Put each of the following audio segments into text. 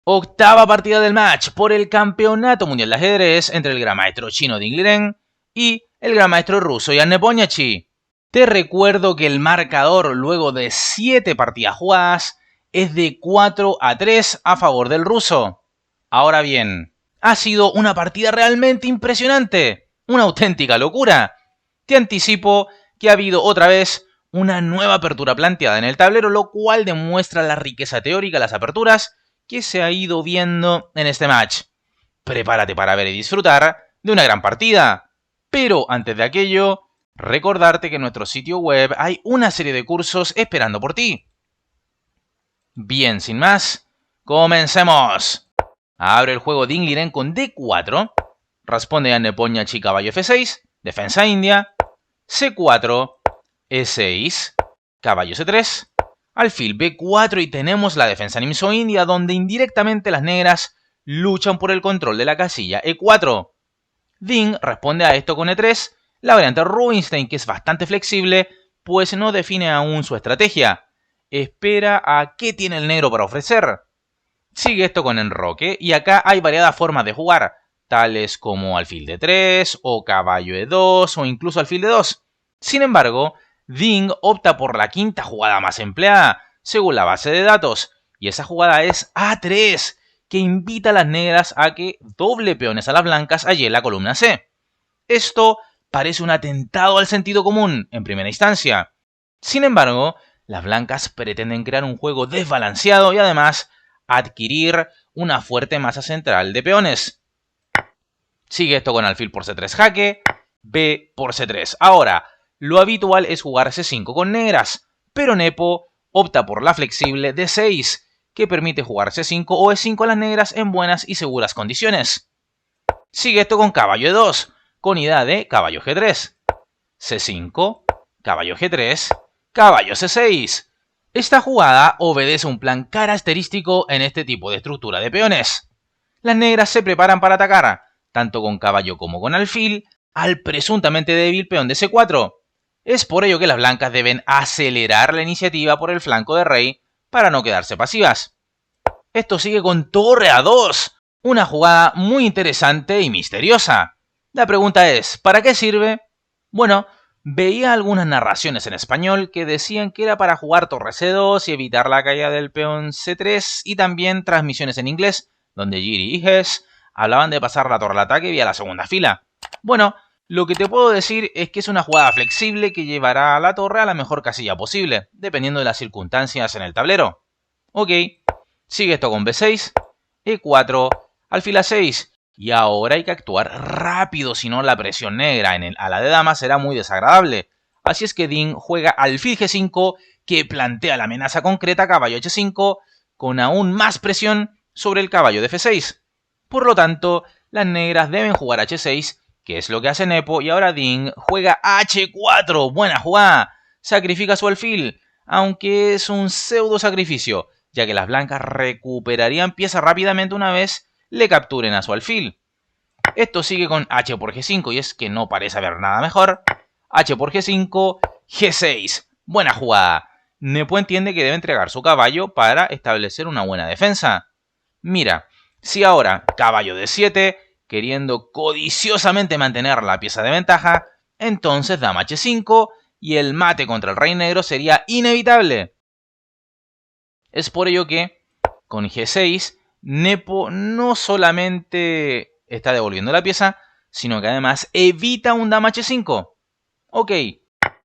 Octava partida del match por el Campeonato Mundial de Ajedrez entre el gran maestro chino Ding Liren y el gran maestro ruso Jan Nepomniachtchi. Te recuerdo que el marcador luego de 7 partidas jugadas es de 4-3 a favor del ruso. Ahora bien, ha sido una partida realmente impresionante, una auténtica locura. Te anticipo que ha habido otra vez una nueva apertura planteada en el tablero, lo cual demuestra la riqueza teórica de las aperturas que se ha ido viendo en este match. Prepárate para ver y disfrutar de una gran partida. Pero antes de aquello, recordarte que en nuestro sitio web hay una serie de cursos esperando por ti. Bien, sin más, comencemos. Abre el juego Ding Liren con D4, responde a Nepomniachtchi caballo F6, defensa india, C4, E6, caballo C3, alfil B4 y tenemos la defensa nimzo-india donde indirectamente las negras luchan por el control de la casilla E4. Ding responde a esto con E3, la variante Rubinstein que es bastante flexible pues no define aún su estrategia. Espera a qué tiene el negro para ofrecer. Sigue esto con enroque y acá hay variadas formas de jugar, tales como alfil D3 o caballo E2 o incluso alfil D2. Sin embargo, Ding opta por la quinta jugada más empleada, según la base de datos, y esa jugada es A3, que invita a las negras a que doble peones a las blancas allí en la columna C. Esto parece un atentado al sentido común, en primera instancia. Sin embargo, las blancas pretenden crear un juego desbalanceado y además adquirir una fuerte masa central de peones. Sigue esto con alfil por C3 jaque, B por C3. Ahora, lo habitual es jugar C5 con negras, pero Nepo opta por la flexible D6, que permite jugar C5 o E5 a las negras en buenas y seguras condiciones. Sigue esto con caballo E2, con idea de caballo G3, C5, caballo G3, caballo C6. Esta jugada obedece un plan característico en este tipo de estructura de peones. Las negras se preparan para atacar, tanto con caballo como con alfil, al presuntamente débil peón de C4. Es por ello que las blancas deben acelerar la iniciativa por el flanco de rey para no quedarse pasivas. Esto sigue con torre A2, una jugada muy interesante y misteriosa. La pregunta es, ¿para qué sirve? Bueno, veía algunas narraciones en español que decían que era para jugar torre C2 y evitar la caída del peón C3 y también transmisiones en inglés, donde Giri y Hess hablaban de pasar la torre al ataque vía la segunda fila. Bueno, lo que te puedo decir es que es una jugada flexible que llevará a la torre a la mejor casilla posible, dependiendo de las circunstancias en el tablero. Ok, sigue esto con B6, E4, alfil A6, y ahora hay que actuar rápido, si no la presión negra en el ala de dama será muy desagradable. Así es que Ding juega alfil G5, que plantea la amenaza concreta caballo H5, con aún más presión sobre el caballo de F6. Por lo tanto, las negras deben jugar H6, que es lo que hace Nepo, y ahora Ding juega H4, buena jugada, sacrifica su alfil, aunque es un pseudo sacrificio, ya que las blancas recuperarían pieza rápidamente una vez le capturen a su alfil. Esto sigue con H por G5, y es que no parece haber nada mejor. H por G5, G6, buena jugada. Nepo entiende que debe entregar su caballo para establecer una buena defensa. Mira, si ahora caballo D7, queriendo codiciosamente mantener la pieza de ventaja, entonces dama H5 y el mate contra el rey negro sería inevitable. Es por ello que, con G6, Nepo no solamente está devolviendo la pieza, sino que además evita un dama H5. Ok,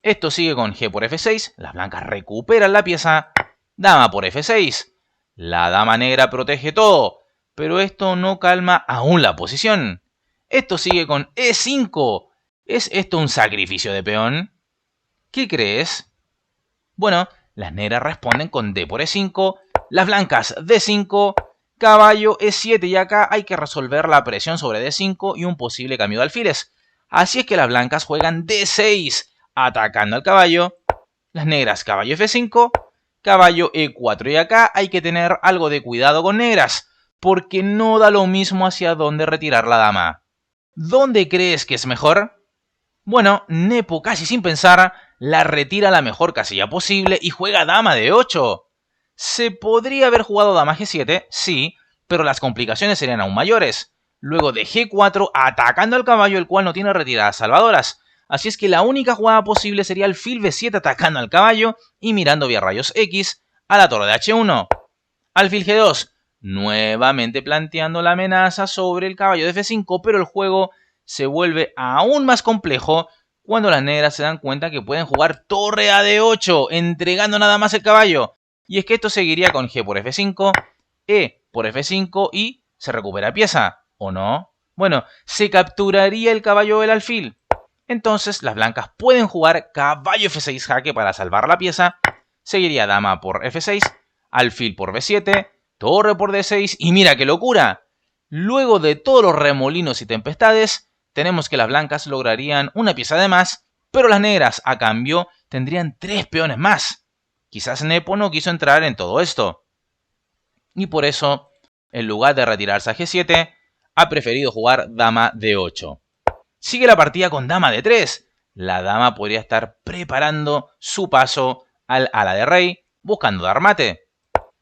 esto sigue con G por F6, las blancas recuperan la pieza, dama por F6. La dama negra protege todo, pero esto no calma aún la posición. Esto sigue con E5. ¿Es esto un sacrificio de peón? ¿Qué crees? Bueno, las negras responden con D por E5, las blancas D5, caballo E7 y acá hay que resolver la presión sobre D5 y un posible cambio de alfiles. Así es que las blancas juegan D6, atacando al caballo, las negras caballo F5, caballo E4 y acá hay que tener algo de cuidado con negras, porque no da lo mismo hacia dónde retirar la dama. ¿Dónde crees que es mejor? Bueno, Nepo casi sin pensar la retira a la mejor casilla posible y juega dama de 8. Se podría haber jugado dama G7, sí, pero las complicaciones serían aún mayores. Luego de G4 atacando al caballo, el cual no tiene retiradas salvadoras. Así es que la única jugada posible sería alfil B7 atacando al caballo y mirando vía rayos X a la torre de H1. Alfil G2, nuevamente planteando la amenaza sobre el caballo de F5, pero el juego se vuelve aún más complejo cuando las negras se dan cuenta que pueden jugar torre a D8, entregando nada más el caballo. Y es que esto seguiría con G por F5, E por F5 y se recupera pieza, ¿o no? Bueno, se capturaría el caballo del alfil. Entonces las blancas pueden jugar caballo F6 jaque para salvar la pieza, seguiría dama por F6, alfil por B7, torre por D6 y mira qué locura. Luego de todos los remolinos y tempestades, tenemos que las blancas lograrían una pieza de más, pero las negras a cambio tendrían 3 peones más. Quizás Nepo no quiso entrar en todo esto. Y por eso, en lugar de retirarse a G7, ha preferido jugar dama D8. Sigue la partida con dama D3. La dama podría estar preparando su paso al ala de rey, buscando dar mate.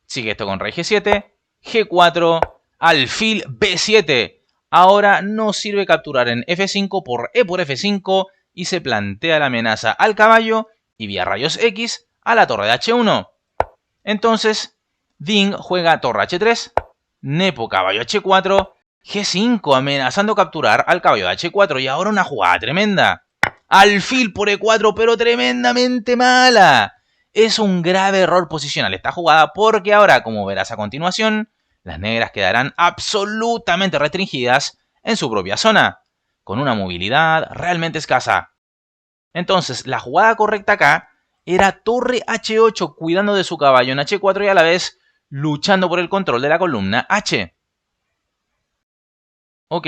Sigue esto con rey G7, G4, alfil B7. Ahora no sirve capturar en F5 por E por F5 y se plantea la amenaza al caballo y vía rayos X a la torre de H1. Entonces, Ding juega torre H3, Nepo caballo H4, G5 amenazando capturar al caballo de H4 y ahora una jugada tremenda. Alfil por E4 pero tremendamente mala. Es un grave error posicional esta jugada porque ahora, como verás a continuación, las negras quedarán absolutamente restringidas en su propia zona, con una movilidad realmente escasa. Entonces, la jugada correcta acá era torre H8 cuidando de su caballo en H4 y a la vez luchando por el control de la columna H. Ok,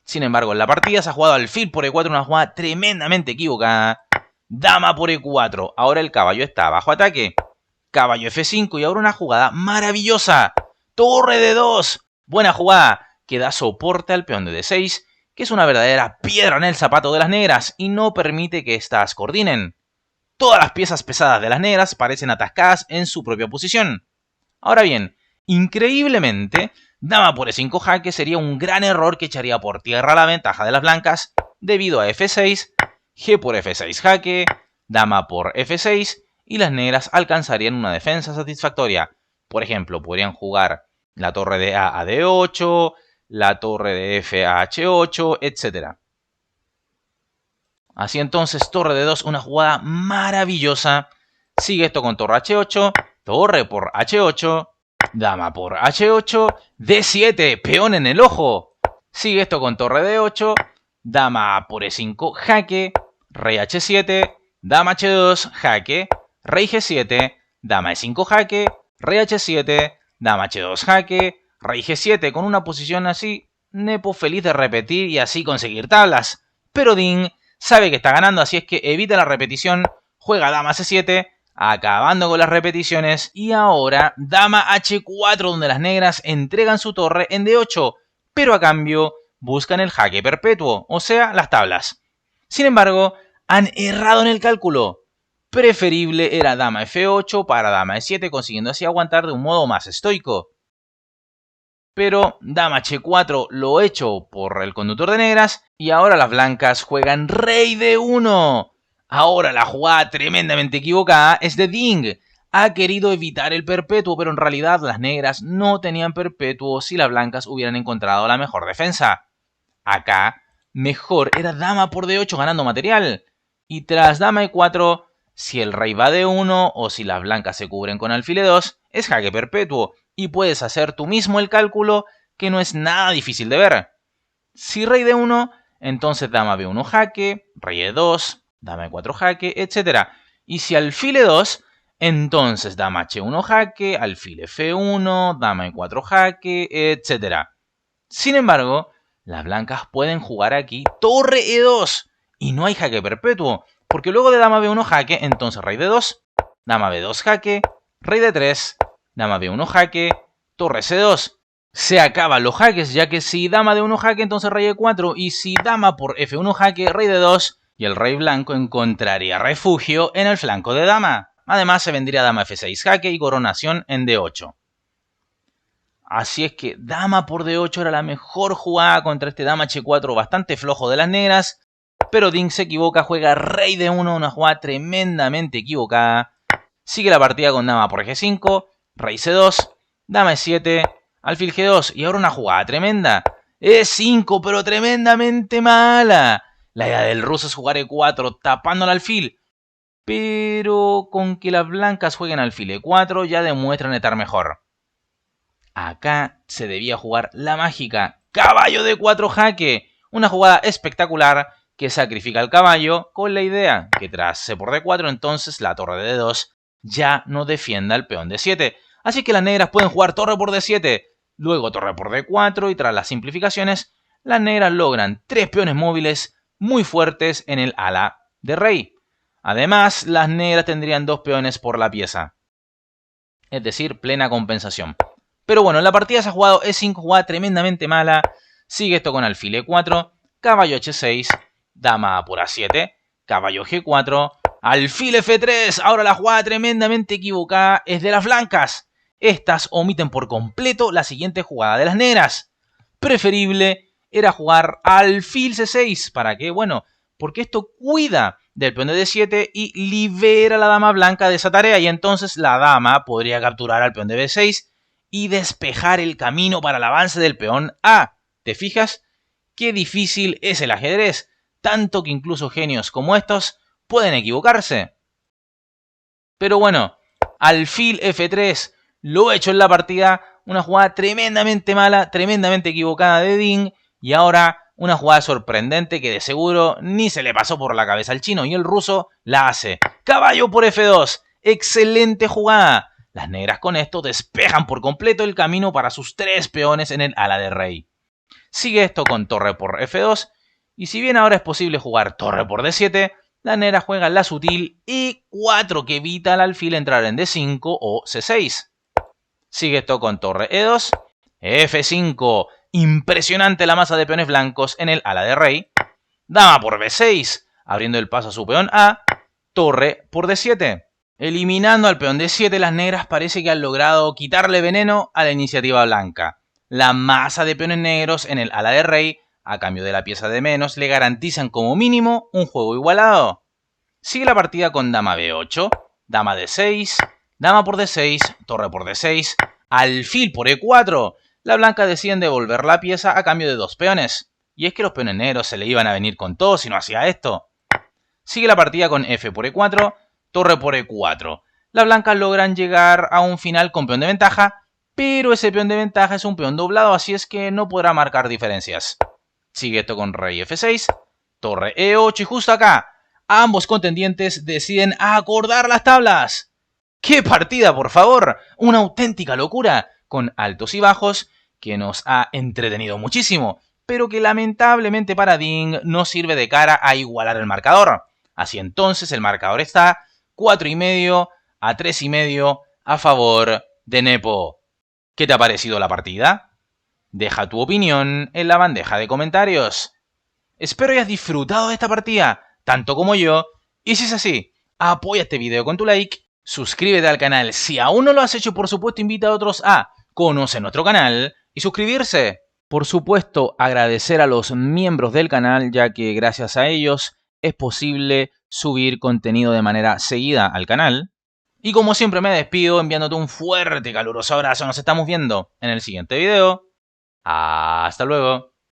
sin embargo en la partida se ha jugado alfil por E4, una jugada tremendamente equivocada. Dama por E4, ahora el caballo está bajo ataque. Caballo F5 y ahora una jugada maravillosa. Torre D2, buena jugada, que da soporte al peón de D6, que es una verdadera piedra en el zapato de las negras y no permite que éstas coordinen. Todas las piezas pesadas de las negras parecen atascadas en su propia posición. Ahora bien, increíblemente, dama por E5 jaque sería un gran error que echaría por tierra la ventaja de las blancas debido a F6, G por F6 jaque, dama por F6 y las negras alcanzarían una defensa satisfactoria. Por ejemplo, podrían jugar la torre de A a D8, la torre de F a H8, etc. Así entonces, torre de 2, una jugada maravillosa. Sigue esto con torre H8, torre por H8, dama por H8, D7, peón en el ojo. Sigue esto con torre D8, dama por E5, jaque, rey H7, dama H2, jaque, rey G7, dama E5, jaque, rey H7, dama H2, jaque, rey G7, con una posición así, Nepo feliz de repetir y así conseguir tablas. Pero Ding sabe que está ganando, así es que evita la repetición, juega dama C7, acabando con las repeticiones, y ahora dama H4, donde las negras entregan su torre en D8, pero a cambio buscan el jaque perpetuo, o sea, las tablas. Sin embargo, han errado en el cálculo. Preferible era dama F8 para dama E7, consiguiendo así aguantar de un modo más estoico. Pero dama H4 lo hecho por el conductor de negras y ahora las blancas juegan rey D1. Ahora la jugada tremendamente equivocada es de Ding. Ha querido evitar el perpetuo, pero en realidad las negras no tenían perpetuo si las blancas hubieran encontrado la mejor defensa. Acá, mejor era dama por D8 ganando material. Y tras dama E4, si el rey va D1 o si las blancas se cubren con alfil E2, es jaque perpetuo. Y puedes hacer tú mismo el cálculo, que no es nada difícil de ver. Si rey D1, entonces dama B1 jaque, rey E2, dama E4 jaque, etc. Y si alfil E2, entonces dama H1 jaque, alfil F1, dama E4 jaque, etc. Sin embargo, las blancas pueden jugar aquí torre E2 y no hay jaque perpetuo, porque luego de dama B1 jaque, entonces rey D2, dama B2 jaque, rey D3, dama B1 jaque, torre C2. Se acaban los jaques, ya que si dama D1 jaque, entonces rey E4, y si dama por F1 jaque, rey D2, y el rey blanco encontraría refugio en el flanco de dama. Además, se vendría dama F6 jaque y coronación en D8. Así es que dama por D8 era la mejor jugada contra este dama H4 bastante flojo de las negras. Pero Ding se equivoca, juega rey D1, una jugada tremendamente equivocada. Sigue la partida con dama por G5, rey C2, dama E7, alfil G2 y ahora una jugada tremenda. E5, pero tremendamente mala. La idea del ruso es jugar E4 tapando al alfil. Pero con que las blancas jueguen alfil E4 ya demuestran estar mejor. Acá se debía jugar la mágica caballo D4 jaque. Una jugada espectacular que sacrifica al caballo con la idea que tras C por D4 entonces la torre de D2 ya no defienda al peón D7. Así que las negras pueden jugar torre por D7, luego torre por D4 y tras las simplificaciones las negras logran 3 peones móviles muy fuertes en el ala de rey. Además, las negras tendrían 2 peones por la pieza, es decir, plena compensación. Pero bueno, en la partida se ha jugado E5, jugada tremendamente mala. Sigue esto con alfil E4, caballo H6, dama por A7, caballo G4, alfil F3. Ahora la jugada tremendamente equivocada es de las blancas. Estas omiten por completo la siguiente jugada de las negras. Preferible era jugar alfil C6. ¿Para qué? Bueno, porque esto cuida del peón de D7 y libera a la dama blanca de esa tarea. Y entonces la dama podría capturar al peón de B6 y despejar el camino para el avance del peón A. ¿Te fijas? Qué difícil es el ajedrez, tanto que incluso genios como estos pueden equivocarse. Pero bueno, alfil F3, lo he hecho en la partida, una jugada tremendamente mala, tremendamente equivocada de Ding, y ahora una jugada sorprendente que de seguro ni se le pasó por la cabeza al chino, y el ruso la hace. Caballo por F2, excelente jugada. Las negras con esto despejan por completo el camino para sus 3 peones en el ala de rey. Sigue esto con torre por F2, y si bien ahora es posible jugar torre por D7, la negra juega la sutil E4 que evita al alfil entrar en D5 o C6. Sigue esto con torre E2, F5, impresionante la masa de peones blancos en el ala de rey, dama por B6, abriendo el paso a su peón A, torre por D7. Eliminando al peón D7, las negras parece que han logrado quitarle veneno a la iniciativa blanca. La masa de peones negros en el ala de rey, a cambio de la pieza de menos, le garantizan como mínimo un juego igualado. Sigue la partida con dama B8, dama D6, dama por D6, torre por D6, alfil por E4. La blanca decide devolver la pieza a cambio de 2 peones. Y es que los peones negros se le iban a venir con todo si no hacía esto. Sigue la partida con F por E4, torre por E4. Las blancas logran llegar a un final con peón de ventaja, pero ese peón de ventaja es un peón doblado, así es que no podrá marcar diferencias. Sigue esto con rey F6, torre E8 y justo acá, ambos contendientes deciden acordar las tablas. ¡Qué partida, por favor! Una auténtica locura, con altos y bajos, que nos ha entretenido muchísimo, pero que lamentablemente para Ding no sirve de cara a igualar el marcador. Así entonces el marcador está 4,5 a 3,5 a favor de Nepo. ¿Qué te ha parecido la partida? Deja tu opinión en la bandeja de comentarios. Espero hayas disfrutado de esta partida, tanto como yo, y si es así, apoya este video con tu like, suscríbete al canal si aún no lo has hecho, por supuesto invita a otros a conocer nuestro canal y suscribirse. Por supuesto, agradecer a los miembros del canal, ya que gracias a ellos es posible subir contenido de manera seguida al canal. Y como siempre me despido enviándote un fuerte, caluroso abrazo. Nos estamos viendo en el siguiente video. Hasta luego.